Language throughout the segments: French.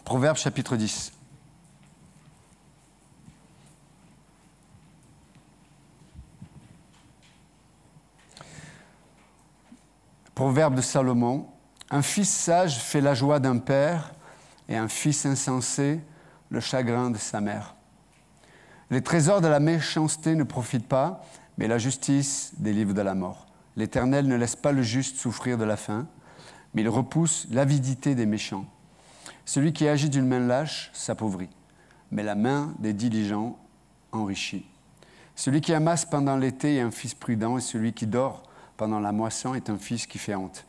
Proverbes chapitre 10. Proverbe de Salomon. Un fils sage fait la joie d'un père et un fils insensé le chagrin de sa mère. Les trésors de la méchanceté ne profitent pas, mais la justice délivre de la mort. L'Éternel ne laisse pas le juste souffrir de la faim, mais il repousse l'avidité des méchants. Celui qui agit d'une main lâche s'appauvrit, mais la main des diligents enrichit. Celui qui amasse pendant l'été est un fils prudent, et celui qui dort pendant la moisson est un fils qui fait honte.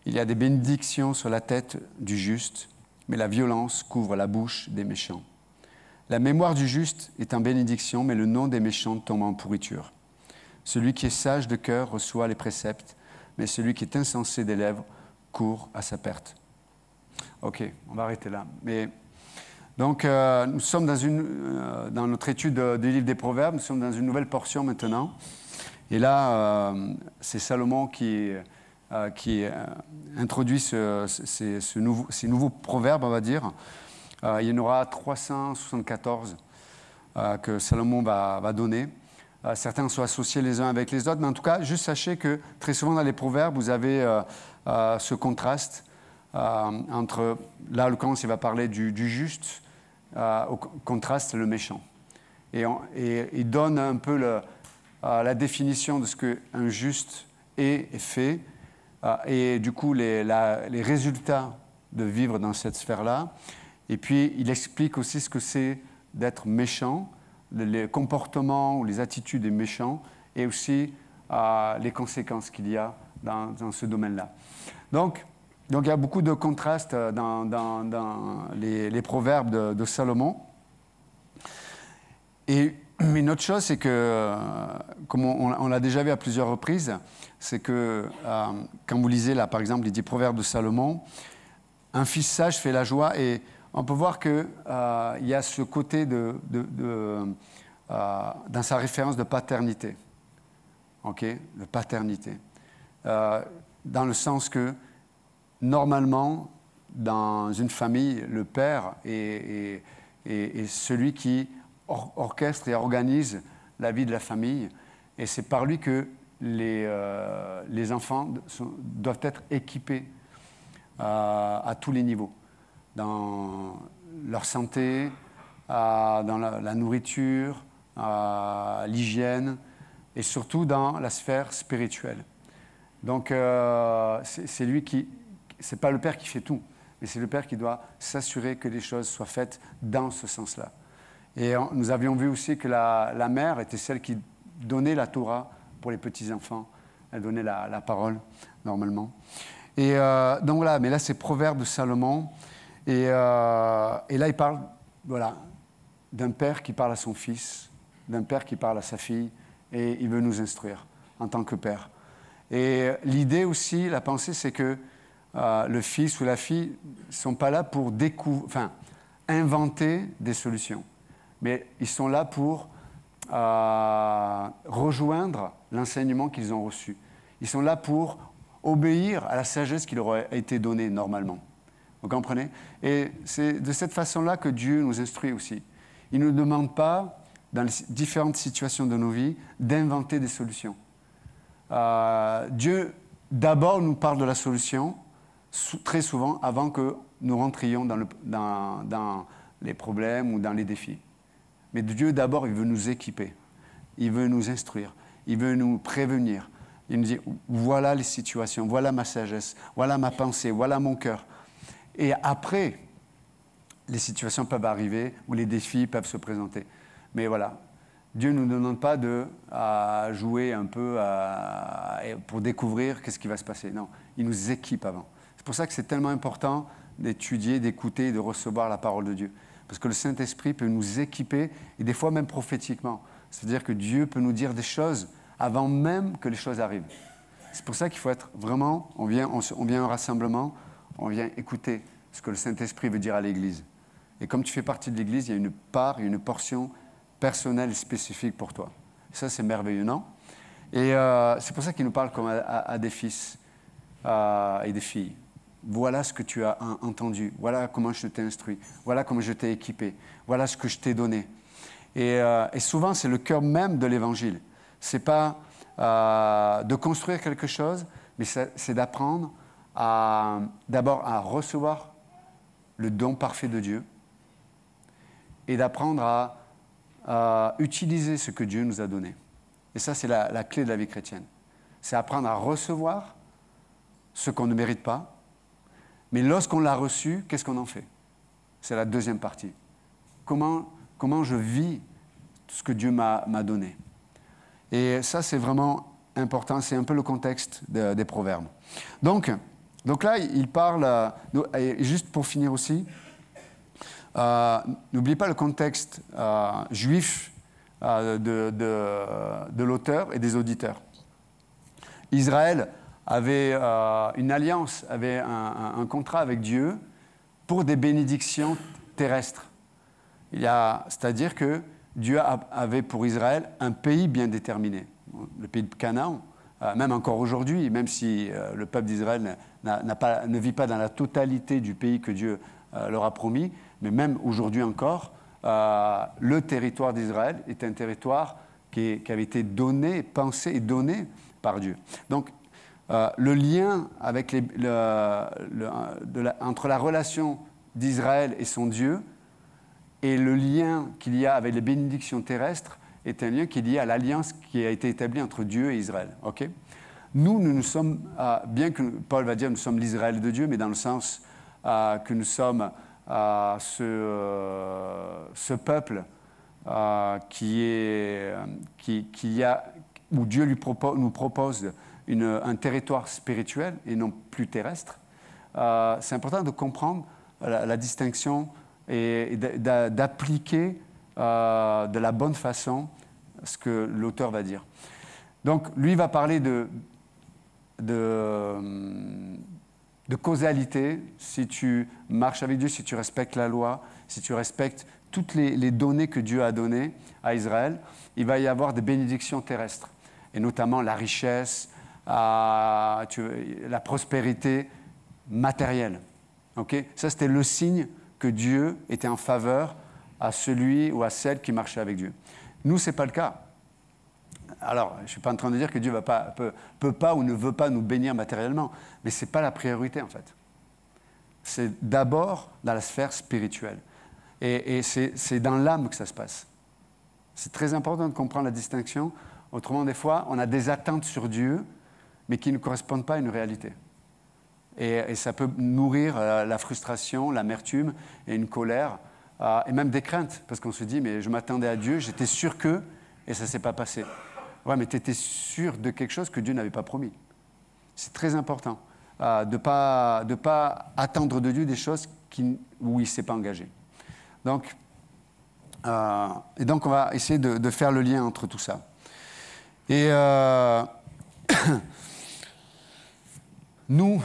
Il y a des bénédictions sur la tête du juste, mais la violence couvre la bouche des méchants. La mémoire du juste est en bénédiction, mais le nom des méchants tombe en pourriture. Celui qui est sage de cœur reçoit les préceptes, mais celui qui est insensé des lèvres court à sa perte. Ok, on va arrêter là. Donc, nous sommes dans notre étude du livre des Proverbes, nous sommes dans une nouvelle portion maintenant. Et là, c'est Salomon qui introduit ces nouveaux proverbes, on va dire. Il y en aura 374 que Salomon va donner. Certains sont associés les uns avec les autres, mais en tout cas, juste sachez que très souvent dans les proverbes, vous avez ce contraste entre, là, en l'occurrence, il va parler du juste, au contraste, le méchant. Et il donne un peu la définition de ce qu'un juste est et fait, et du coup, les résultats de vivre dans cette sphère-là. Et puis, il explique aussi ce que c'est d'être méchant, les comportements ou les attitudes des méchants, et aussi les conséquences qu'il y a dans ce domaine-là. Donc, il y a beaucoup de contrastes dans les proverbes de Salomon. Et une autre chose, c'est que, comme on l'a déjà vu à plusieurs reprises, c'est que quand vous lisez, là, par exemple, il dit Proverbes de Salomon, un fils sage fait la joie, et on peut voir qu'il y a ce côté dans sa référence de paternité. OK? De paternité. Dans le sens que, normalement, dans une famille, le père est celui qui orchestre et organise la vie de la famille. Et c'est par lui que les enfants doivent être équipés à tous les niveaux. Dans leur santé, dans la nourriture, l'hygiène, et surtout dans la sphère spirituelle. Donc, c'est lui qui... C'est pas le père qui fait tout, mais c'est le père qui doit s'assurer que les choses soient faites dans ce sens-là. Et nous avions vu aussi que la mère était celle qui donnait la Torah pour les petits-enfants. Elle donnait la parole, normalement. Et donc voilà, mais là, c'est Proverbe de Salomon. Et là, il parle, voilà, d'un père qui parle à son fils, d'un père qui parle à sa fille, et il veut nous instruire en tant que père. Et l'idée aussi, la pensée, c'est que le fils ou la fille ne sont pas là pour inventer des solutions, mais ils sont là pour rejoindre l'enseignement qu'ils ont reçu. Ils sont là pour obéir à la sagesse qui leur a été donnée normalement. Vous comprenez? Et c'est de cette façon-là que Dieu nous instruit aussi. Il ne nous demande pas, dans les différentes situations de nos vies, d'inventer des solutions. Dieu, d'abord, nous parle de la solution, très souvent, avant que nous rentrions dans les problèmes ou dans les défis. Mais Dieu, d'abord, il veut nous équiper. Il veut nous instruire. Il veut nous prévenir. Il nous dit, voilà les situations, voilà ma sagesse, voilà ma pensée, voilà mon cœur. Et après, les situations peuvent arriver ou les défis peuvent se présenter. Mais voilà, Dieu ne nous demande pas de jouer un peu pour découvrir qu'est-ce qui va se passer. Non, il nous équipe avant. C'est pour ça que c'est tellement important d'étudier, d'écouter, de recevoir la parole de Dieu. Parce que le Saint-Esprit peut nous équiper, et des fois même prophétiquement. C'est-à-dire que Dieu peut nous dire des choses avant même que les choses arrivent. C'est pour ça qu'il faut être vraiment, on vient à un rassemblement, on vient écouter ce que le Saint-Esprit veut dire à l'Église. Et comme tu fais partie de l'Église, il y a une part, une portion personnelle et spécifique pour toi. Ça, c'est merveilleux, non? Et c'est pour ça qu'il nous parle comme à des fils et des filles. voilà ce que tu as entendu, voilà comment je t'ai instruit, voilà comment je t'ai équipé, voilà ce que je t'ai donné. Et souvent, c'est le cœur même de l'Évangile. Ce n'est pas de construire quelque chose, mais c'est d'apprendre d'abord à recevoir le don parfait de Dieu et d'apprendre à utiliser ce que Dieu nous a donné. Et ça, c'est la clé de la vie chrétienne. C'est apprendre à recevoir ce qu'on ne mérite pas, mais lorsqu'on l'a reçu, qu'est-ce qu'on en fait? C'est la deuxième partie. Comment je vis ce que Dieu m'a donné? Et ça, c'est vraiment important. C'est un peu le contexte des proverbes. Donc là, il parle, et juste pour finir aussi, n'oubliez pas le contexte juif de l'auteur et des auditeurs. Israël avait une alliance, avait un contrat avec Dieu pour des bénédictions terrestres. C'est-à-dire que Dieu avait pour Israël un pays bien déterminé, le pays de Canaan, même encore aujourd'hui, même si le peuple d'Israël ne vit pas dans la totalité du pays que Dieu leur a promis, mais même aujourd'hui encore, le territoire d'Israël est un territoire qui avait été donné, pensé et donné par Dieu. Donc, le lien avec entre la relation d'Israël et son Dieu et le lien qu'il y a avec les bénédictions terrestres est un lien qui est lié à l'alliance qui a été établie entre Dieu et Israël. Okay? Nous sommes, bien que Paul va dire nous sommes l'Israël de Dieu, mais dans le sens que nous sommes ce peuple où Dieu nous propose un territoire spirituel et non plus terrestre. C'est important de comprendre la distinction et d'appliquer de la bonne façon ce que l'auteur va dire. Donc, lui va parler de causalité. Si tu marches avec Dieu, si tu respectes la loi, si tu respectes toutes les données que Dieu a données à Israël, il va y avoir des bénédictions terrestres, et notamment la richesse, la prospérité matérielle. Okay? Ça, c'était le signe que Dieu était en faveur à celui ou à celle qui marchait avec Dieu. Nous, ce n'est pas le cas. Alors, je ne suis pas en train de dire que Dieu peut pas ou ne veut pas nous bénir matériellement, mais ce n'est pas la priorité, en fait. C'est d'abord dans la sphère spirituelle. Et c'est dans l'âme que ça se passe. C'est très important de comprendre la distinction. Autrement, des fois, on a des attentes sur Dieu, mais qui ne correspondent pas à une réalité. Et ça peut nourrir la frustration, l'amertume et une colère, et même des craintes, parce qu'on se dit, mais je m'attendais à Dieu, j'étais sûr que, et ça ne s'est pas passé. Ouais, mais tu étais sûr de quelque chose que Dieu n'avait pas promis. C'est très important de ne pas attendre de Dieu des choses où il ne s'est pas engagé. Donc, on va essayer de faire le lien entre tout ça. Et nous,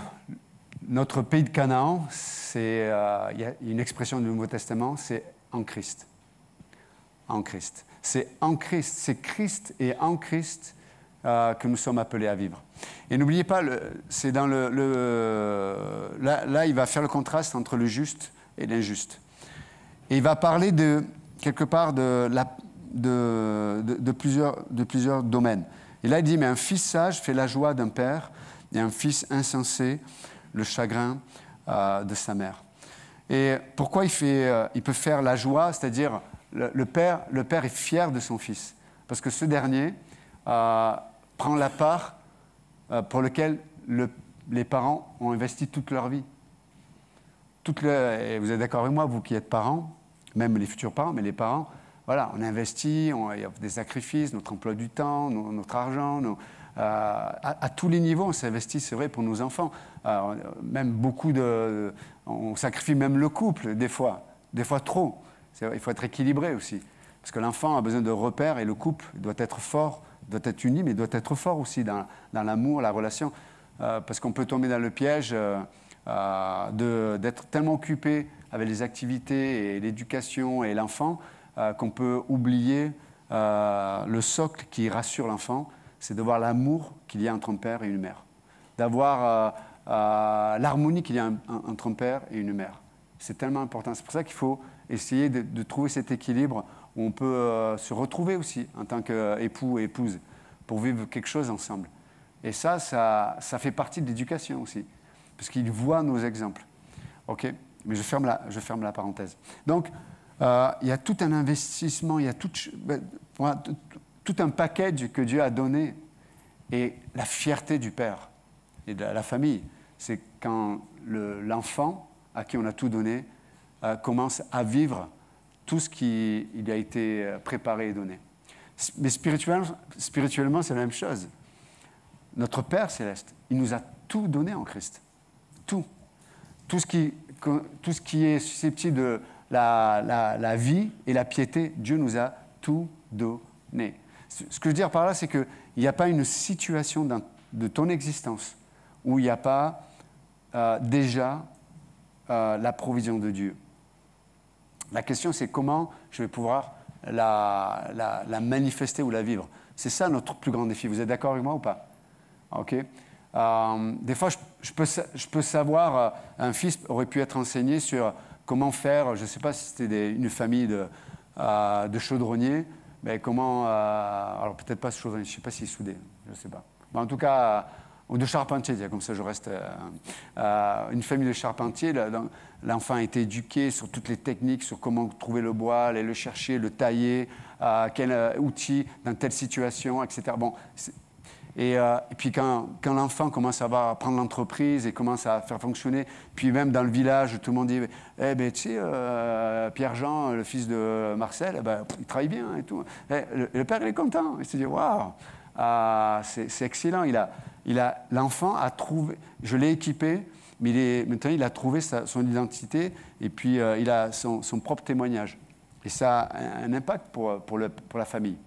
notre pays de Canaan, il y a une expression du Nouveau Testament, c'est en Christ. En Christ. C'est en Christ, c'est Christ et en Christ que nous sommes appelés à vivre. Et n'oubliez pas, c'est dans là, il va faire le contraste entre le juste et l'injuste. Et il va parler quelque part de plusieurs domaines. Et là, il dit, mais un fils sage fait la joie d'un père, et un fils insensé le chagrin de sa mère. Et pourquoi il peut faire la joie, c'est-à-dire le père est fier de son fils, parce que ce dernier prend la part pour laquelle les parents ont investi toute leur vie. Et vous êtes d'accord avec moi, vous qui êtes parents, même les futurs parents, mais les parents, voilà, on investit, il y a des sacrifices, notre emploi du temps, notre argent, à tous les niveaux, on s'investit, c'est vrai, pour nos enfants. Même on sacrifie même le couple, des fois trop. Il faut être équilibré aussi, parce que l'enfant a besoin de repères et le couple doit être fort, doit être uni, mais doit être fort aussi dans l'amour, la relation, parce qu'on peut tomber dans le piège d'être tellement occupé avec les activités et l'éducation et l'enfant qu'on peut oublier le socle qui rassure l'enfant, c'est de voir l'amour qu'il y a entre un père et une mère. D'avoir l'harmonie qu'il y a entre un père et une mère. C'est tellement important. C'est pour ça qu'il faut essayer de trouver cet équilibre où on peut se retrouver aussi en tant qu'époux et épouse pour vivre quelque chose ensemble. Et ça fait partie de l'éducation aussi, parce qu'ils voient nos exemples. OK ? Mais je ferme la parenthèse. Donc, il y a tout un investissement, il y a tout un package que Dieu a donné. Et la fierté du père et de la famille, c'est quand l'enfant, à qui on a tout donné, commence à vivre tout ce qui il a été préparé et donné. Mais spirituellement, c'est la même chose. Notre Père céleste, il nous a tout donné en Christ. Tout. Tout ce qui est susceptible de la vie et la piété, Dieu nous a tout donné. Ce que je veux dire par là, c'est qu'il n'y a pas une situation de ton existence où il n'y a pas déjà la provision de Dieu. La question, c'est comment je vais pouvoir la manifester ou la vivre. C'est ça notre plus grand défi. Vous êtes d'accord avec moi ou pas? OK. Des fois, je peux savoir, un fils aurait pu être enseigné sur comment faire, je ne sais pas si c'était une famille de chaudronniers, mais comment, alors peut-être pas chaudronniers, je ne sais pas s'ils soudaient, je ne sais pas. Mais en tout cas, ou de charpentiers, comme ça je reste, une famille de charpentiers, l'enfant a été éduqué sur toutes les techniques, sur comment trouver le bois, aller le chercher, le tailler, quel outil dans telle situation, etc. Bon, et puis quand l'enfant commence à prendre l'entreprise et commence à faire fonctionner, puis même dans le village, tout le monde dit « Eh ben, tu sais, Pierre-Jean, le fils de Marcel, eh ben, il travaille bien et tout. » Le père, il est content. Il se dit « Waouh, c'est excellent. » L'enfant a trouvé, je l'ai équipé, mais maintenant il a trouvé son identité et puis il a son propre témoignage. Et ça a un impact pour la famille.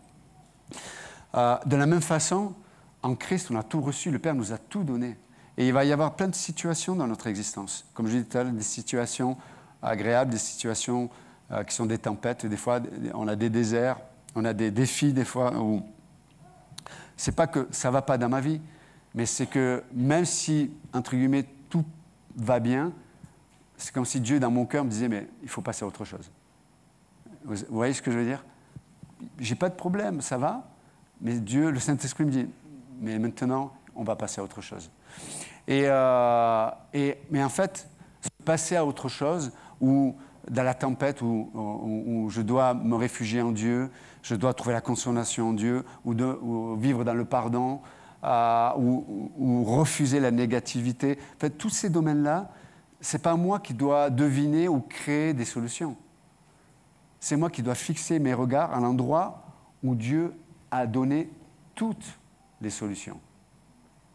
De la même façon, en Christ, on a tout reçu, le Père nous a tout donné. Et il va y avoir plein de situations dans notre existence. Comme je disais tout à l'heure, des situations agréables, des situations qui sont des tempêtes. Des fois, on a des déserts, on a des défis, des fois, où c'est pas que ça va pas dans ma vie, mais c'est que même si, entre guillemets, tout va bien, c'est comme si Dieu, dans mon cœur, me disait, mais il faut passer à autre chose. Vous voyez ce que je veux dire? J'ai pas de problème, ça va, mais Dieu, le Saint-Esprit me dit, mais maintenant, on va passer à autre chose. Mais en fait, passer à autre chose, ou dans la tempête, où je dois me réfugier en Dieu, je dois trouver la consolation en Dieu, ou vivre dans le pardon, ou refuser la négativité. En fait, tous ces domaines-là, ce n'est pas moi qui dois deviner ou créer des solutions. C'est moi qui dois fixer mes regards à l'endroit où Dieu a donné toutes les solutions.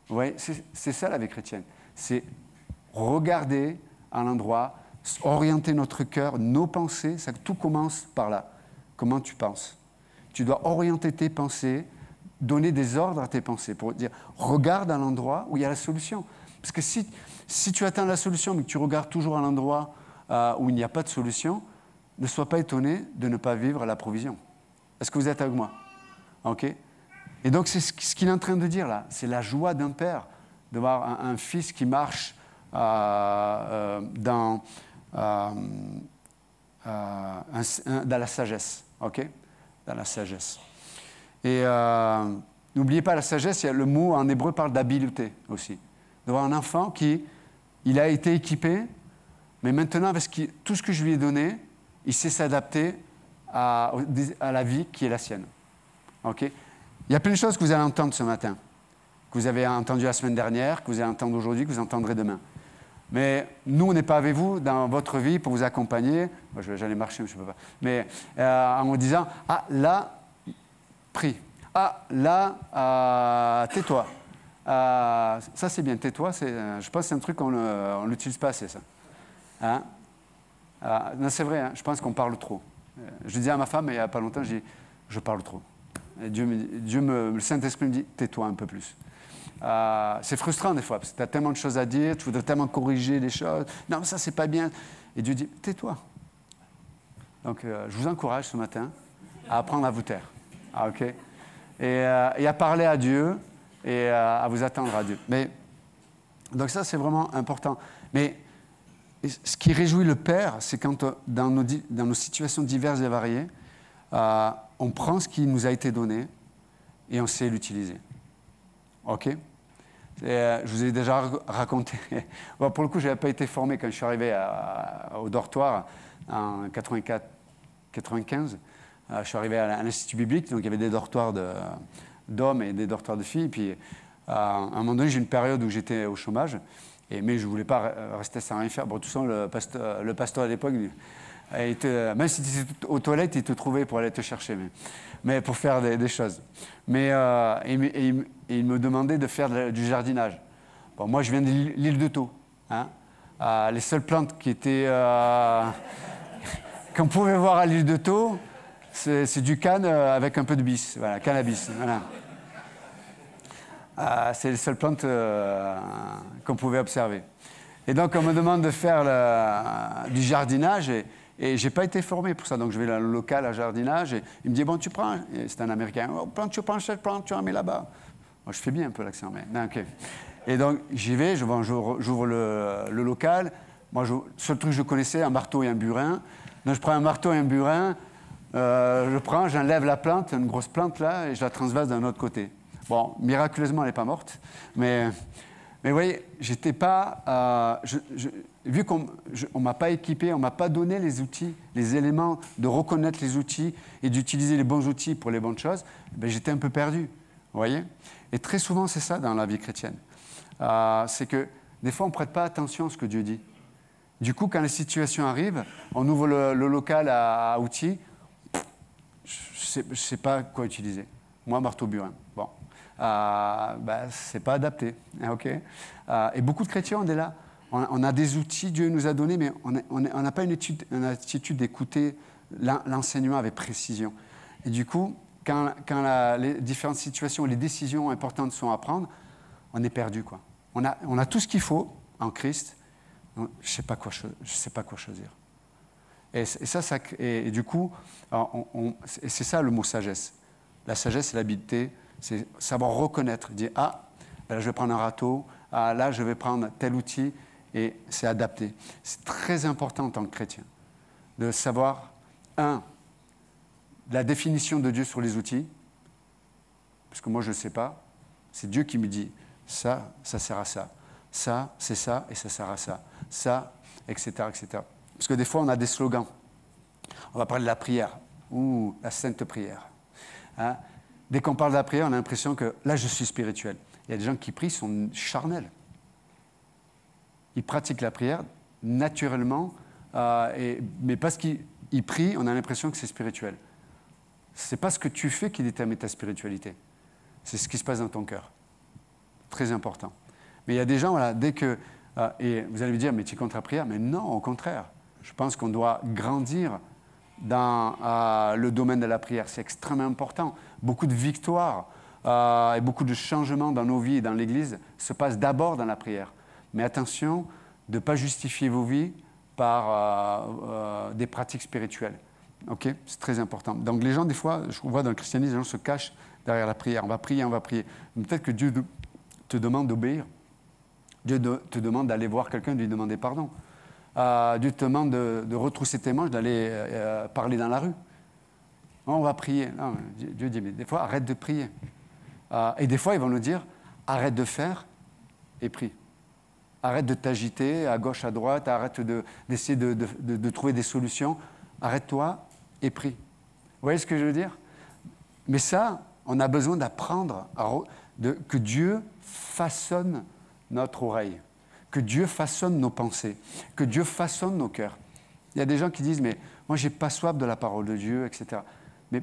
Vous voyez, c'est ça la vie chrétienne. C'est regarder à l'endroit, orienter notre cœur, nos pensées, ça, tout commence par là. Comment tu penses? Tu dois orienter tes pensées, donner des ordres à tes pensées pour dire, regarde à l'endroit où il y a la solution. Parce que si tu atteins la solution, mais que tu regardes toujours à l'endroit où il n'y a pas de solution, ne sois pas étonné de ne pas vivre la provision. Est-ce que vous êtes avec moi? OK? Et donc, c'est ce qu'il est en train de dire là. C'est la joie d'un père de voir un fils qui marche dans la sagesse. OK? Dans la sagesse. Et n'oubliez pas, la sagesse, le mot en hébreu parle d'habileté aussi. De voir un enfant il a été équipé, mais maintenant, avec tout ce que je lui ai donné, il sait s'adapter à la vie qui est la sienne. OK? Il y a plein de choses que vous allez entendre ce matin, que vous avez entendu la semaine dernière, que vous allez entendre aujourd'hui, que vous entendrez demain. Mais nous, on n'est pas avec vous dans votre vie pour vous accompagner. Moi, j'allais marcher, mais je ne peux pas. Mais en vous disant, ah, là, prie. Ah, là, tais-toi. Ça, c'est bien, tais-toi. Je pense que c'est un truc qu'on ne l'utilise pas assez, ça. Hein? Non, c'est vrai, hein, je pense qu'on parle trop. Je disais à ma femme, il n'y a pas longtemps, je parle trop. Et le Saint-Esprit me dit, tais-toi un peu plus. C'est frustrant des fois, parce que tu as tellement de choses à dire, tu voudrais tellement corriger les choses. Non, ça, c'est pas bien. Et Dieu dit, tais-toi. Donc, je vous encourage ce matin à apprendre à vous taire. OK? Et à parler à Dieu et à vous attendre à Dieu. Mais Donc ça, c'est vraiment important. Mais ce qui réjouit le Père, c'est quand dans nos situations diverses et variées, on prend ce qui nous a été donné et on sait l'utiliser. OK? Je vous ai déjà raconté. Bon, pour le coup, je n'avais pas été formé quand je suis arrivé au dortoir en 95. Je suis arrivé à l'Institut biblique, donc il y avait des dortoirs d'hommes et des dortoirs de filles. Puis, à un moment donné, j'ai eu une période où j'étais au chômage, mais je ne voulais pas rester sans rien faire. Bon, de toute façon, le pasteur à l'époque, même si tu étais aux toilettes, il te trouvait pour aller te chercher, mais pour faire des choses. Mais il me demandait de faire du jardinage. Bon, moi, je viens de l'île de Thau. Hein. Les seules plantes qui étaient qu'on pouvait voir à l'île de Thau, c'est du canne avec un peu de bis, voilà, cannabis. Voilà. C'est les seules plantes qu'on pouvait observer. Et donc, on me demande de faire du jardinage et je n'ai pas été formé pour ça. Donc, je vais dans le local à jardinage et il me dit, bon, tu prends, c'est un Américain, oh, tu prends cette plante, tu en mets là-bas. Moi, je fais bien un peu l'accent, mais non, OK. Et donc, j'y vais, j'ouvre le local. Moi, le seul truc que je connaissais, un marteau et un burin. Donc, je prends un marteau et un burin, j'enlève la plante, une grosse plante là, et je la transvase d'un autre côté. Bon, miraculeusement, elle n'est pas morte, mais vous voyez, j'étais pas... vu qu'on ne m'a pas équipé, on ne m'a pas donné les outils, les éléments de reconnaître les outils et d'utiliser les bons outils pour les bonnes choses, ben, j'étais un peu perdu, vous voyez. Et très souvent, c'est ça dans la vie chrétienne. C'est que des fois, on ne prête pas attention à ce que Dieu dit. Du coup, quand les situations arrivent, on ouvre le local à outils, je ne sais pas quoi utiliser. Moi, marteau burin. Bon. C'est pas adapté. Okay. Et beaucoup de chrétiens, on est là. On a des outils, Dieu nous a donnés, mais on n'a pas une attitude d'écouter l'enseignement avec précision. Et du coup, quand les différentes situations, les décisions importantes sont à prendre, on est perdu, quoi. On a tout ce qu'il faut en Christ. Je ne sais pas quoi choisir. Et du coup, c'est ça le mot sagesse. La sagesse, c'est l'habileté, c'est savoir reconnaître, dire « Ah, là, je vais prendre un râteau, ah, là, je vais prendre tel outil », et c'est adapté. C'est très important en tant que chrétien de savoir, la définition de Dieu sur les outils, parce que moi, je ne sais pas. C'est Dieu qui me dit « Ça, ça sert à ça. Ça, c'est ça, et ça sert à ça. Ça, etc., etc. » Parce que des fois, on a des slogans. On va parler de la prière, ou la sainte prière. Hein? Dès qu'on parle de la prière, on a l'impression que là, je suis spirituel. Il y a des gens qui prient, sont charnels. Ils pratiquent la prière naturellement, mais parce qu'ils prient, on a l'impression que c'est spirituel. Ce n'est pas ce que tu fais qui détermine ta spiritualité. C'est ce qui se passe dans ton cœur. Très important. Mais il y a des gens, voilà, dès que... et vous allez me dire, mais tu es contre la prière? Mais non, au contraire. Je pense qu'on doit grandir dans le domaine de la prière. C'est extrêmement important. Beaucoup de victoires et beaucoup de changements dans nos vies et dans l'Église se passent d'abord dans la prière. Mais attention de ne pas justifier vos vies par des pratiques spirituelles. Okay? C'est très important. Donc les gens, des fois, je vois dans le christianisme, les gens se cachent derrière la prière. On va prier, on va prier. Peut-être que Dieu te demande d'obéir. Dieu te demande d'aller voir quelqu'un, de lui demander pardon. Dieu te demande de retrousser tes manches, d'aller parler dans la rue. Non, on va prier. Non, Dieu dit, mais des fois, arrête de prier. Et des fois, ils vont nous dire, arrête de faire et prie. Arrête de t'agiter à gauche, à droite, arrête d'essayer de trouver des solutions. Arrête-toi et prie. Vous voyez ce que je veux dire? Mais ça, on a besoin d'apprendre que Dieu façonne notre oreille, que Dieu façonne nos pensées, que Dieu façonne nos cœurs. Il y a des gens qui disent, mais moi, je n'ai pas soif de la parole de Dieu, etc. Mais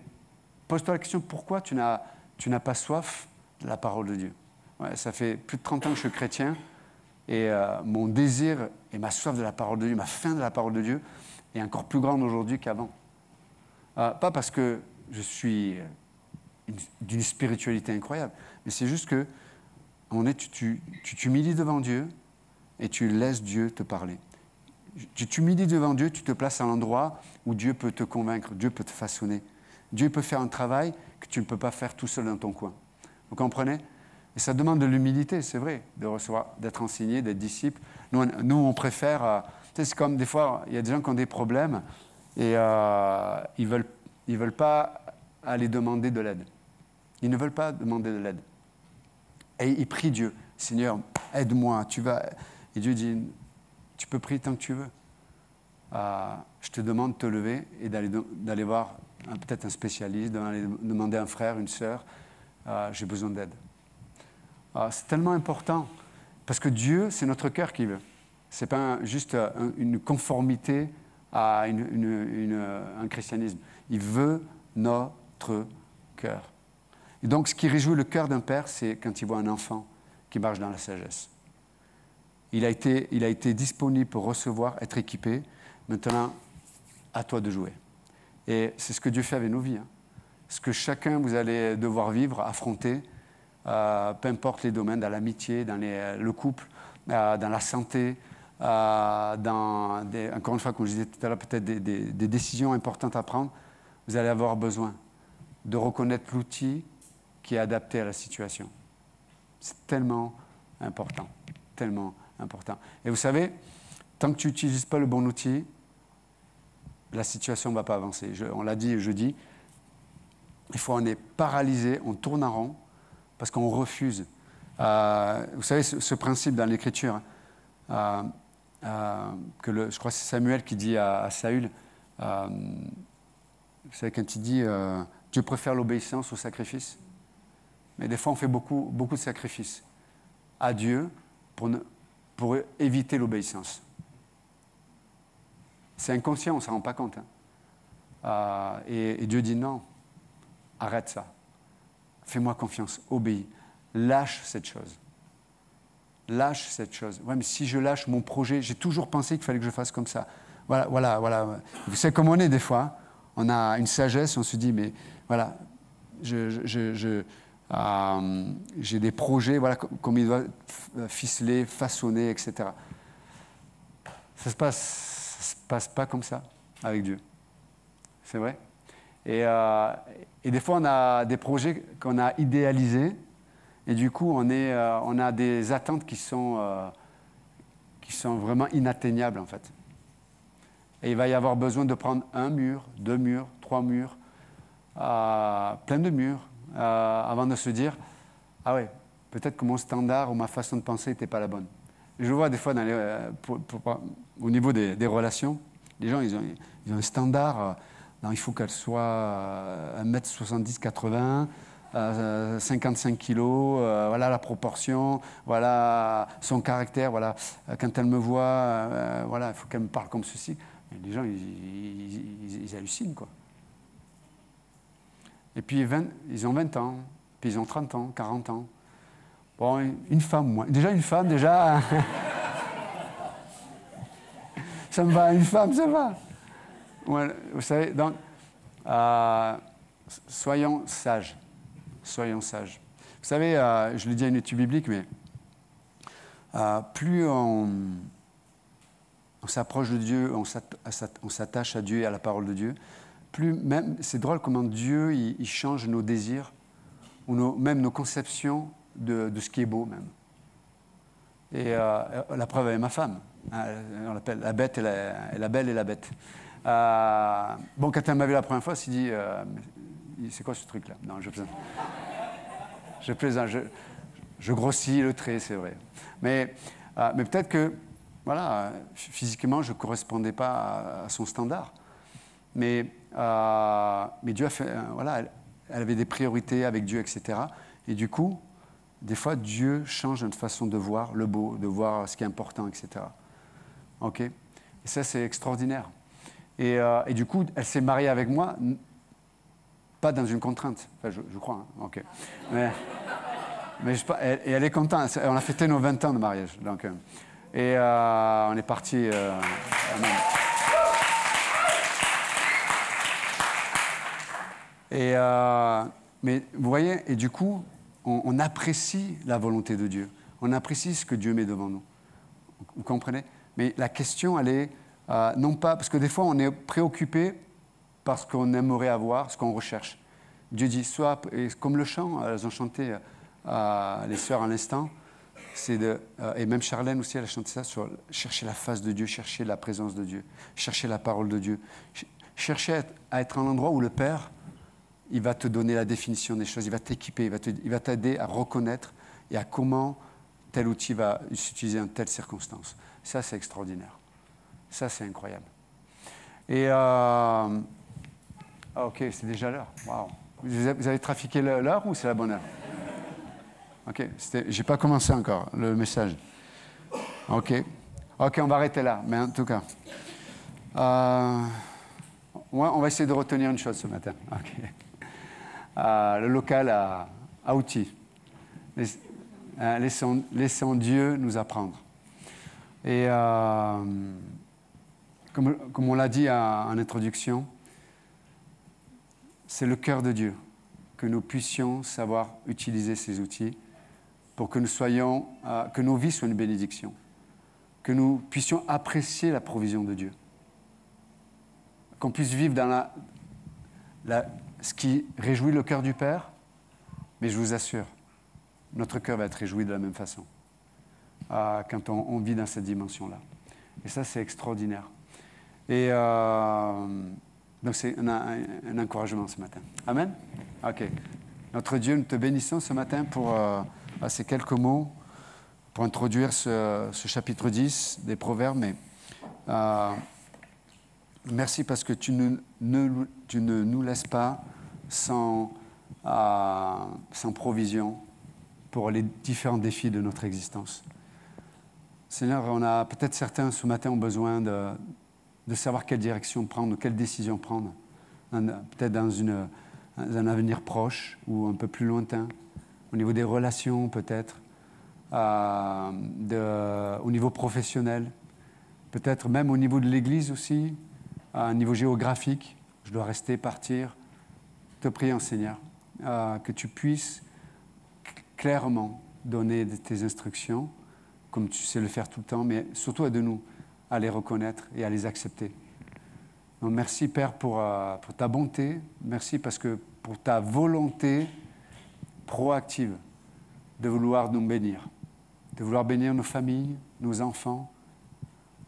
pose-toi la question, pourquoi tu n'as pas soif de la parole de Dieu? Ouais, ça fait plus de 30 ans que je suis chrétien, et mon désir et ma soif de la parole de Dieu, ma faim de la parole de Dieu, est encore plus grande aujourd'hui qu'avant. Pas parce que je suis d'une spiritualité incroyable, mais c'est juste que tu t'humilies devant Dieu et tu laisses Dieu te parler. Tu t'humilies devant Dieu, tu te places à l'endroit où Dieu peut te convaincre, Dieu peut te façonner. Dieu peut faire un travail que tu ne peux pas faire tout seul dans ton coin. Vous comprenez? Et ça demande de l'humilité, c'est vrai, de recevoir, d'être enseigné, d'être disciple. Nous on préfère... tu sais, c'est comme des fois, il y a des gens qui ont des problèmes et ils veulent pas aller demander de l'aide. Ils ne veulent pas demander de l'aide. Et ils prient Dieu. Seigneur, aide-moi. Et Dieu dit, tu peux prier tant que tu veux. Je te demande de te lever et d'aller voir peut-être un spécialiste, d'aller demander à un frère, une sœur. J'ai besoin d'aide. C'est tellement important. Parce que Dieu, c'est notre cœur qui veut. Ce n'est pas juste une conformité à un christianisme. Il veut notre cœur. Et donc, ce qui réjouit le cœur d'un père, c'est quand il voit un enfant qui marche dans la sagesse. Il a été disponible pour recevoir, être équipé. Maintenant, à toi de jouer. Et c'est ce que Dieu fait avec nos vies. Ce que chacun, vous allez devoir vivre, affronter, peu importe les domaines, dans l'amitié, dans le couple, dans la santé, encore une fois, comme je disais tout à l'heure, peut-être des décisions importantes à prendre, vous allez avoir besoin de reconnaître l'outil qui est adapté à la situation. C'est tellement important, tellement important. Et vous savez, tant que tu n'utilises pas le bon outil, la situation ne va pas avancer. On l'a dit jeudi, des fois on est paralysé, on tourne en rond parce qu'on refuse. Vous savez, ce principe dans l'Écriture, je crois que c'est Samuel qui dit à Saül, vous savez, quand il dit Dieu préfère l'obéissance au sacrifice. Mais des fois, on fait beaucoup de sacrifices à Dieu pour éviter l'obéissance. C'est inconscient, on ne s'en rend pas compte. Et Dieu dit non, arrête ça. Fais-moi confiance, obéis. Lâche cette chose. Lâche cette chose. Ouais, mais si je lâche mon projet, j'ai toujours pensé qu'il fallait que je fasse comme ça. Voilà. Vous savez comme on est des fois. On a une sagesse, on se dit, mais voilà, j'ai des projets, voilà, comme il doit ficeler, façonner, etc. Ça se passe pas comme ça avec Dieu. C'est vrai. Et des fois, on a des projets qu'on a idéalisés, et du coup, on a des attentes qui sont vraiment inatteignables, en fait. Et il va y avoir besoin de prendre 1 mur, 2 murs, 3 murs, plein de murs, avant de se dire « Ah ouais, peut-être que mon standard ou ma façon de penser n'était pas la bonne. » Je vois des fois, au niveau des relations, les gens, ils ont un standard, il faut qu'elle soit 1m70, 80, 55 kilos, voilà la proportion, voilà son caractère, voilà, quand elle me voit, voilà, il faut qu'elle me parle comme ceci. Et les gens, ils hallucinent, quoi. Et puis, ils ont 20 ans, puis ils ont 30 ans, 40 ans. Bon, une femme, moi. Déjà, une femme, déjà... ça me va, une femme, ça va. Ouais, vous savez, donc, soyons sages. Soyons sages. Vous savez, je le dis à une étude biblique, mais plus on s'approche de Dieu, on s'attache à Dieu et à la parole de Dieu, plus même, c'est drôle comment Dieu il change nos désirs, ou même nos conceptions de ce qui est beau même. Et la preuve avec ma femme, on l'appelle la bête et la belle et la bête. Bon, quand elle m'a vu la première fois, elle s'est dit, c'est quoi ce truc-là? Non, je plaisante. Je plaisante, je grossis le trait, c'est vrai. Mais peut-être que, voilà, physiquement, je ne correspondais pas à son standard. Mais Dieu a fait, voilà, elle avait des priorités avec Dieu, etc. Et du coup, des fois, Dieu change notre façon de voir le beau, de voir ce qui est important, etc. OK? Et ça, c'est extraordinaire. Et du coup, elle s'est mariée avec moi, pas dans une contrainte. Enfin, je crois, hein. OK. Mais et elle est contente. On a fêté nos 20 ans de mariage. Donc, et on est parti... mais vous voyez, et du coup, on apprécie la volonté de Dieu. On apprécie ce que Dieu met devant nous. Vous comprenez? Mais la question, elle est non pas... Parce que des fois, on est préoccupé par ce qu'on aimerait avoir, ce qu'on recherche. Dieu dit, soit... Et comme le chant, elles ont chanté, les sœurs à l'instant, et même Charlène aussi, elle a chanté ça, sur chercher la face de Dieu, chercher la présence de Dieu, chercher la parole de Dieu, chercher à être en endroit où le Père, il va te donner la définition des choses, il va t'équiper, il va t'aider à reconnaître et à comment tel outil va s'utiliser en telle circonstance. Ça, c'est extraordinaire. Ça, c'est incroyable. Et ok, c'est déjà l'heure. Waouh. Vous avez trafiqué l'heure ou c'est la bonne heure? Ok, j'ai pas commencé encore le message. Ok, on va arrêter là. Mais en tout cas, on va essayer de retenir une chose ce matin. Ok. Le local à outils. Laissons Dieu nous apprendre. Et comme on l'a dit en introduction, c'est le cœur de Dieu que nous puissions savoir utiliser ces outils pour que que nos vies soient une bénédiction, que nous puissions apprécier la provision de Dieu, qu'on puisse vivre dans ce qui réjouit le cœur du Père, mais je vous assure, notre cœur va être réjoui de la même façon quand on vit dans cette dimension-là. Et ça, c'est extraordinaire. Et donc, c'est un encouragement ce matin. Amen? OK. Notre Dieu, nous te bénissons ce matin pour ces quelques mots, pour introduire ce chapitre 10 des Proverbes. Mais, merci parce que tu ne nous laisses pas sans provision pour les différents défis de notre existence. Seigneur, peut-être certains ce matin ont besoin de savoir quelle direction prendre, quelle décision prendre, peut-être dans un avenir proche ou un peu plus lointain, au niveau des relations peut-être, au niveau professionnel, peut-être même au niveau de l'Église aussi, à un niveau géographique. Je dois rester, partir. Te prions, Seigneur, que tu puisses clairement donner tes instructions, comme tu sais le faire tout le temps, mais surtout aide-nous à les reconnaître et à les accepter. Donc, merci, Père, pour ta bonté. Merci parce que pour ta volonté proactive de vouloir nous bénir, de vouloir bénir nos familles, nos enfants,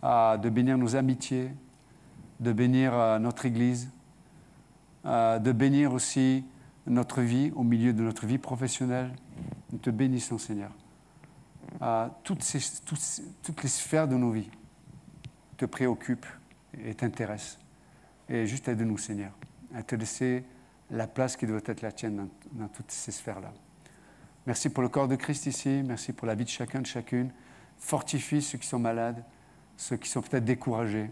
de bénir nos amitiés, de bénir notre Église, de bénir aussi notre vie au milieu de notre vie professionnelle. Nous te bénissons, Seigneur. Toutes les sphères de nos vies te préoccupent et t'intéressent. Et juste aide-nous, Seigneur, à te laisser la place qui doit être la tienne dans toutes ces sphères-là. Merci pour le corps de Christ ici. Merci pour la vie de chacun, de chacune. Fortifie ceux qui sont malades, ceux qui sont peut-être découragés.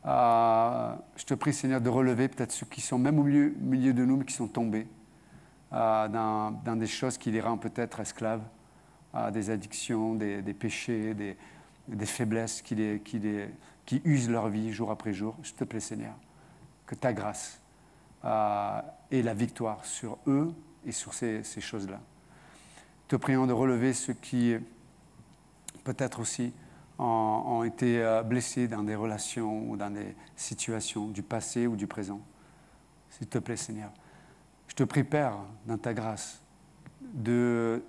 Je te prie, Seigneur, de relever peut-être ceux qui sont même au milieu de nous, mais qui sont tombés dans des choses qui les rendent peut-être esclaves, des addictions, des péchés, des faiblesses qui usent leur vie jour après jour. Je te plaît, Seigneur, que ta grâce ait la victoire sur eux et sur ces choses-là. Te prions de relever ceux qui, peut-être aussi, ont été blessés dans des relations ou dans des situations du passé ou du présent. S'il te plaît, Seigneur. Je te prie, Père, dans ta grâce, de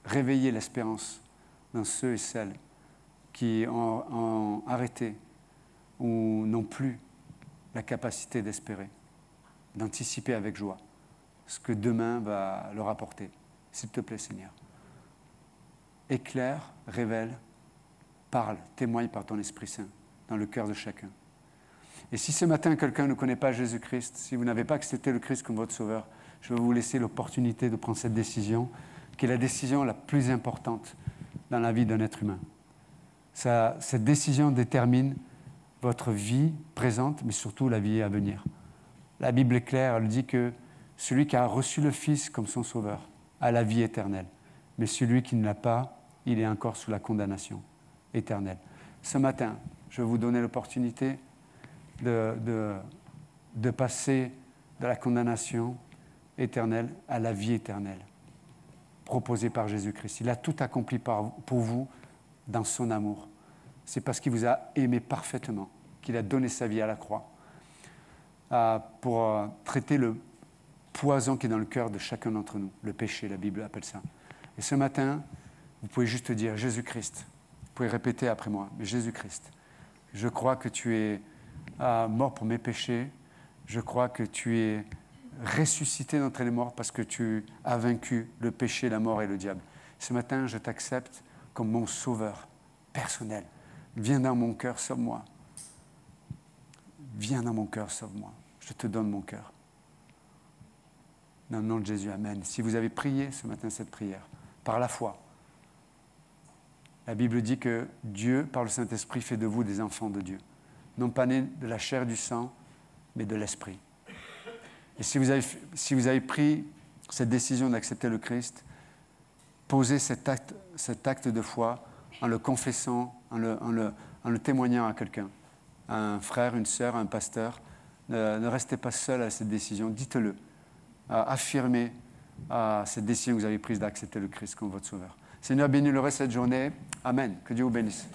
réveiller l'espérance dans ceux et celles qui ont arrêté ou n'ont plus la capacité d'espérer, d'anticiper avec joie ce que demain va leur apporter. S'il te plaît, Seigneur. Éclaire, révèle, parle, témoigne par ton Esprit Saint dans le cœur de chacun. Et si ce matin, quelqu'un ne connaît pas Jésus-Christ, si vous n'avez pas accepté le Christ comme votre Sauveur, je vais vous laisser l'opportunité de prendre cette décision, qui est la décision la plus importante dans la vie d'un être humain. Cette décision détermine votre vie présente, mais surtout la vie à venir. La Bible est claire, elle dit que celui qui a reçu le Fils comme son Sauveur a la vie éternelle. Mais celui qui ne l'a pas, il est encore sous la condamnation éternelle. Ce matin, je vais vous donner l'opportunité de passer de la condamnation éternelle à la vie éternelle, proposée par Jésus-Christ. Il a tout accompli pour vous dans son amour. C'est parce qu'il vous a aimé parfaitement qu'il a donné sa vie à la croix pour traiter le poison qui est dans le cœur de chacun d'entre nous. Le péché, la Bible appelle ça. Et ce matin, vous pouvez juste dire Jésus-Christ. Vous pouvez répéter après moi, Jésus-Christ, je crois que tu es mort pour mes péchés. Je crois que tu es ressuscité d'entre les morts parce que tu as vaincu le péché, la mort et le diable. Ce matin, je t'accepte comme mon sauveur personnel. Viens dans mon cœur, sauve-moi. Viens dans mon cœur, sauve-moi. Je te donne mon cœur. Dans le nom de Jésus, amen. Si vous avez prié ce matin cette prière, par la foi, la Bible dit que Dieu, par le Saint-Esprit, fait de vous des enfants de Dieu. Non pas nés de la chair et du sang, mais de l'Esprit. Et si vous avez pris cette décision d'accepter le Christ, posez cet acte de foi en le confessant, en le témoignant à quelqu'un, à un frère, une sœur, à un pasteur. Ne restez pas seul à cette décision, dites-le. Affirmez cette décision que vous avez prise d'accepter le Christ comme votre sauveur. Seigneur, bénis le reste de cette journée. Amen. Que Dieu vous bénisse.